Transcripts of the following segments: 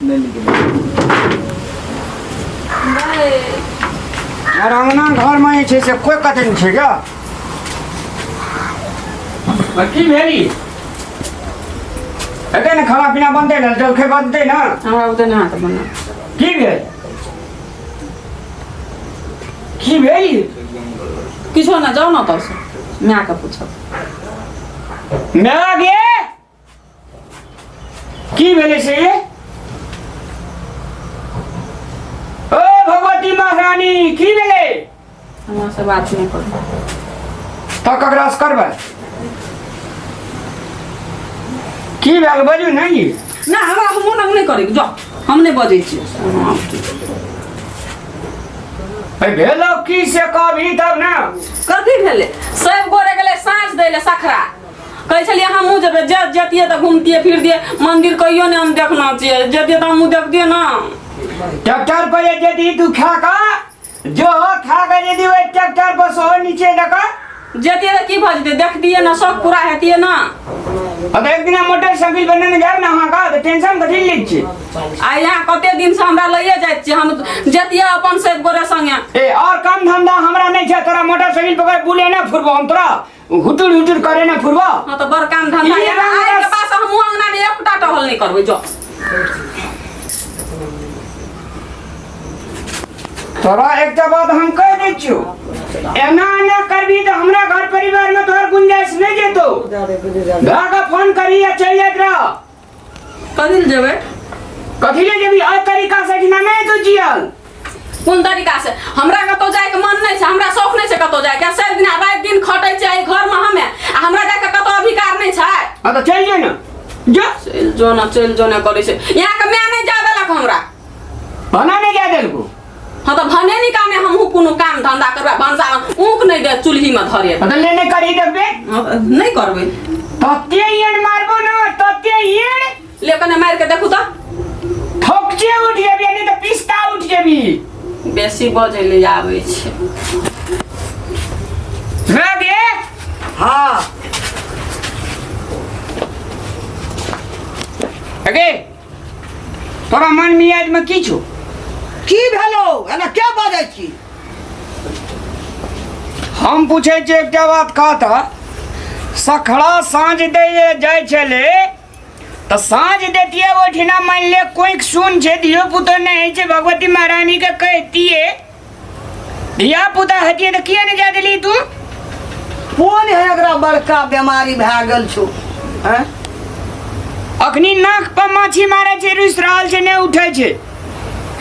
अंगना घर में से कोई कते नहीं है क्या की भेली एते ने खाना पीना बनते ना जलखे बनते ना हमरा उते ना हाथ बना की भेल की भेली किछो ना जाओ ना तो मैं का पूछो मैं आगे की भेले से ओ भगवती महारानी की भेले हमरा से बात नहीं करो तो ककरा से करबे की भेल बजू नहीं ना हमरा हमो ना नहीं करे जाओ हम नहीं बजे छी ए भेलो की से कभी तब ना कथी भेले सब गोरे गेले साँझ दैले सखरा कहै छलिए हमहू जब जतिए त घूमतिए फिरतिए मंदिर कहियो ने हम देखना चाहिए जतिए त हमहू देखतिए ना ट्रैक्टर पर यदि तू खा का जो खा के यदि वो ट्रैक्टर पर सो नीचे लगा जतिए त की भजते देखतिए ना शौक पूरा हेतिए ना अब एक दिन मोटरसाइकिल बनने जाब ना वहां का तो टेंशन कथि लै छी आ यहाँ कते दिन से हमरा लइए जाइत छी हम जतिए अपन से गोरे संगे ए और काम धंधा हमरा नहीं छै तोरा मोटरसाइकिल पकड़ बुले ना फुरबो हम तोरा हुटुर हुटुर करे ना फुरबो हां तो बड़ काम धंधा ये आइ के पास हम अंगना में एकटा टहल नहीं करबै जो तोरा एकटा बात हम कह दै छियो एना ना करबी तो हमरा घर परिवार में तोहर गुंजाइश नहीं जेतो गागा फोन करी या चल जात रह कथि ले जेबै कथि ले जेबी आ तरीका से ना नहीं तो जियल कोन तरीका से हमरा कतो जाय के मन नहीं छै हमरा शौक नहीं छै कतो जाय के सब दिन रात दिन खटै छै एहि घर में हमे आ हमरा जाय के कतो अधिकार नहीं छै आ तो चल जे ना जो चल जो ना करे छै यहाँ के मैं नहीं जा देलक हमरा बना नहीं जा देलको हाँ तो भने नहीं कामे हमहू कोनो काम धंधा करबा भंसा ऊक नहीं दे चूल्ही में धरे मतलब लेने करी देबे नहीं करबे तत्ते येन मारबो ना तत्ते येन लेकने मार के देखू तो ठोकचे उठ जेबी नहीं तो पिस्ता उठ जेबी बेसी बजे ले आवे छै लगे हां अगे तोरा मन मियाज में की छौ की भेलो एना क्या बाजै छी हम पूछे छी एकटा बात कहता सखड़ा साँझ दे जाय छले तो साँझ देतिए ओठिना मान ले कोई सुन छे दियो पुतो नहीं छे भगवती महारानी के कहतिए दिया पुता हतिए तो किया नहीं जा देली तू कोन है एकरा बड़का बीमारी भए गेल छौ हैं अखनी नाक पर माछी मारे छे रुस रहल छे नहीं उठे छे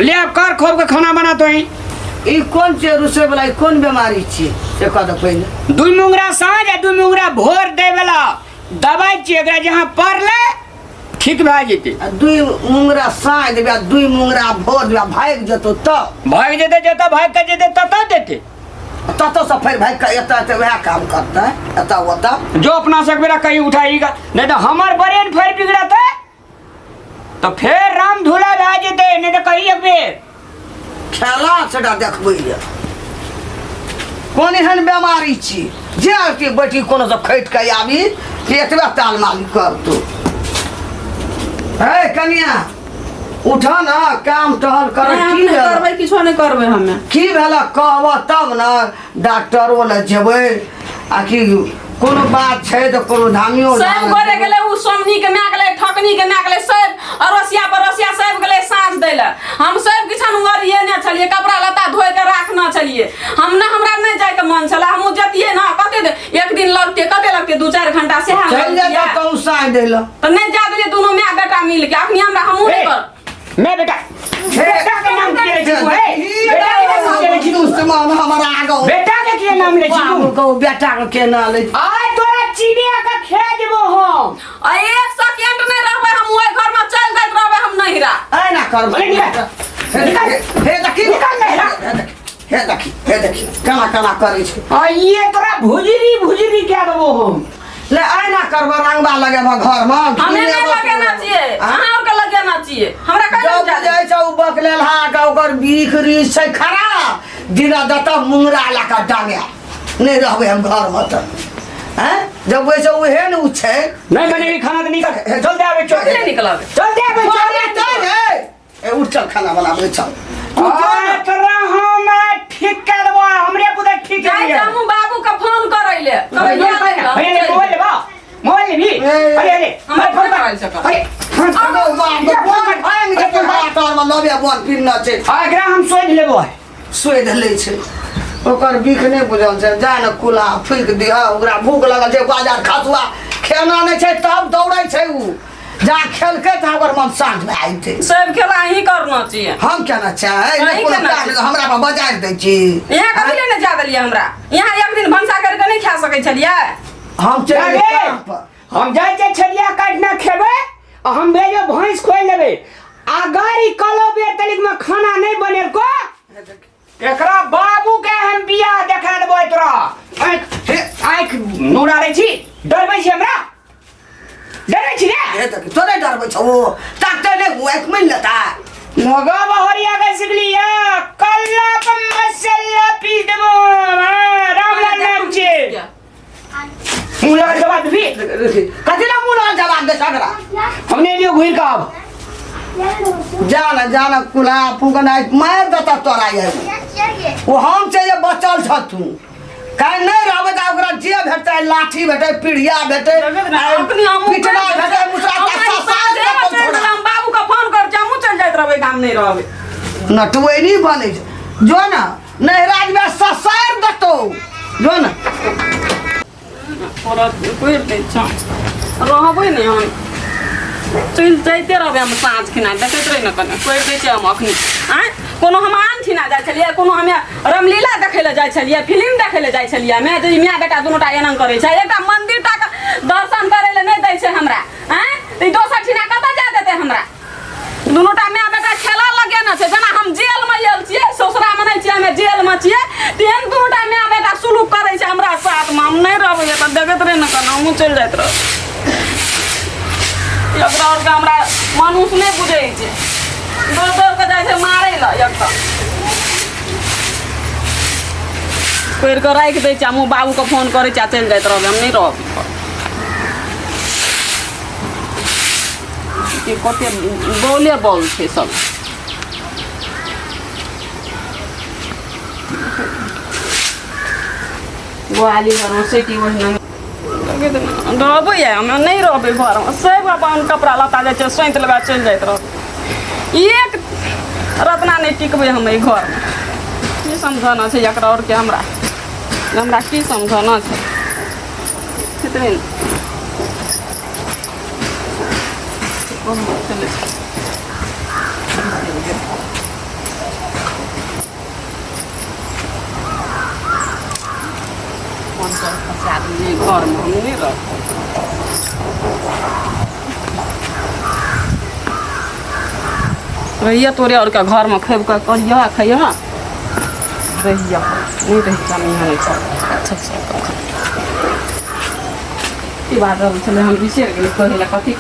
ले अब कर खोब के खाना बना तो ही ई कोन छै रुसे वाला ई कोन बीमारी छी से कह दे पहिले दुई मुंगरा साँझ आ दुई मुंगरा भोर दे वाला दवाई छी एकरा जहां पड़ले ठीक भए जेते दुई मुंगरा साँझ देबे दुई मुंगरा भोर देबे भाग जतो त भाग जेते जता भाग के जेते तत देते ततो से फिर भाग के एता ते वह काम करता एता होता जो अपना से बेरा कहीं उठाएगा नहीं तो हमार ब्रेन फिर बिगड़ता तो फिर राम धूला भए जेते नहीं तो कहीं फिर खेला छटा देखबै ये कोन एहन बीमारी छी जे के बेटी कोनो से खैट के आबी कि एतबे ताल माली करतो ए कन्या उठा ना काम टहल कर की करबै किछो नहीं करबै हमे की भेला कहबो तब ना डॉक्टरो ले जेबै आकि कोनो बात छै तो कोनो धामियो सब गोरे गेले उ सोमनी के मैं गेले ठकनी के मैं गेले सब अरोसिया परोसिया सब गेले साँझ दैले हम सब किछन उरिए ने छलिए कपड़ा लत्ता धोय के राखना छलिए हम ना हमरा नहीं जाय के मन छला हम जतिए ना कते एक दिन लगते कते लगते 2-4 घंटा से हम चल जा कहूं साँझ देला तो नहीं जा देले दोनों मैं बेटा मिल के अखनी हमरा हमहू नहीं कर मैं बेटा बेटा के नाम के ले छी बेटा के नाम के ले छी दुश्मन हमरा आगो बेटा के नाम ले छी बाबू को बेटा के ना ले आय तोरा चिड़िया का खे देबो हम आ एक सेकंड नहीं रहबै हम ओइ घर में चल जाइत रहबै हम नहीं रह ऐ ना कर हे देखी निकाल मेरा हे देखी कना करे छै आ ये तोरा भुजरी क्या देबो हम ले ऐ ना करबो रंगबा लगेबो घर में हमें नहीं लगाना चाहिए अहाँ के लगाना चाहिए हमरा का जब जाय छै उ बकलेलहा का ओकर बीख रीछ छै खराब दिना दत मुंगरा ला का डांगे नहीं रहबे हम घर में त हैं जब वैसे उहे न उ छै नहीं बनेगी खाना तो निकल चल दे आवे चले निकलबे चल दे आवे ए उठ चल खाना बनाबे चल तोरा हम ठीक कर देबो हमरे पुदे ठीक जाय है हमू बाबू का फोन करैले अरे मोबाइल बा मोबाइल भी अरे अरे हम फोन करैल सक अरे एकरा हम सोच लेबो सोध लै छै ओकर बीख नहि बुझल छै जा ने कुला फूक दिह ओकरा भूख लगल छै बाजार खासुआ खेना नहि छै तब दौड़ै छै उ जा खेलकै त ओकर मन शांत भए जेतै सब खेला ही करना चाहिए हम केना चाहे नहीं केना चाही। हमरा पर बाजार दै छी यहाँ कभी नहीं जा देलिए हमरा यहाँ एक दिन भंसा करके नहीं खा सकै छलिए हम चले काम पर हम जाय छै छलिया काटना खेबै आ हम भेजो भैंस खोल लेबै आ गाड़ी कलो बेर तलिक में खाना नहीं बनेल को एकरा बाबू के हम बियाह देखा देबो तोरा आँख नूरा रे छी डरबै छी हमरा डरै छी रे तोरे डरबै छौ ताकते नहीं हुआ एक मिल लेता मगा बहरिया के सिगलिया कल्ला पर मसाला पीस देबो रामलाल नाम छे मुला जवाब भी कथी ना मुला जवाब दे सकरा हमने लियो घुर का अब जाना कुला फूकना मार देता तोरा ये वो हम से ये बचल छ तू काहे नहीं रहबे त ओकरा जे भेटै लाठी भेटै पिढ़िया भेटै पिटना भेटै मुसरा हम बाबू का फोन कर जामू चल जाइत रहबै काम नहीं रहबै नटवैनी बनै छै जो ना नहराज में ससैर दतो जो ना पर कोइ दे छ रहबै नहीं हम चल जाइते रहबै हम साँझ खिना देखैत रहि न कने कोइ दे छै हम अखनी आय कोनो हम आन खिना जाइ छलिए कोनो हमे रामलीला देखै ले जाइ छलिए फिल्म देखै ले जाइ छलिए मैं जे मियां बेटा दुनूटा एना करै छै एकटा मंदिर टा के दर्शन करै ले नहीं दै छै हमरा आय त दोसर ठिना कतऽ जा देतै हमरा दुनूटा मियां बेटा खेला लगे न छै जेना हम जेल में आयल छियै ससुरा में नहीं छियै हमे जेल में छियै तेहन दुनूटा मियां बेटा सुलूक करै छै हमरा साथ में हम नहीं रहबै त देखैत रहि न कने हम चल जाइत रह एकरा और के हमरा मानुष नहीं बुझै छै दौड़ दौड़ के जाइ छै मारै ल एकटा कोइ के राखि दै छै हमहूँ बाबूके फोन करै छै आ चलि जाइत रहबै हम नहीं रहबै कते बौले बौल छै सब गोहाली घरमे सेटी ओहिना रहबै हमे नहीं रहबै घरमे सब अपन कपड़ा लत्ता जाइ छै सैंत लगा चलि जाइत रहबै एक रत्ना नहीं टिकबै हम एहि घरमे की समझाना छै एकरा और के हमरा की समझाना छै कितने चले आदमी घर में हम नहीं रह रहिया तोरे और के घर में खेब के करिया खैया रहिया नहीं रही हम यहाँ नहीं चल अच्छा अच्छा ई बात चले हम बिसर गेली कहले कथी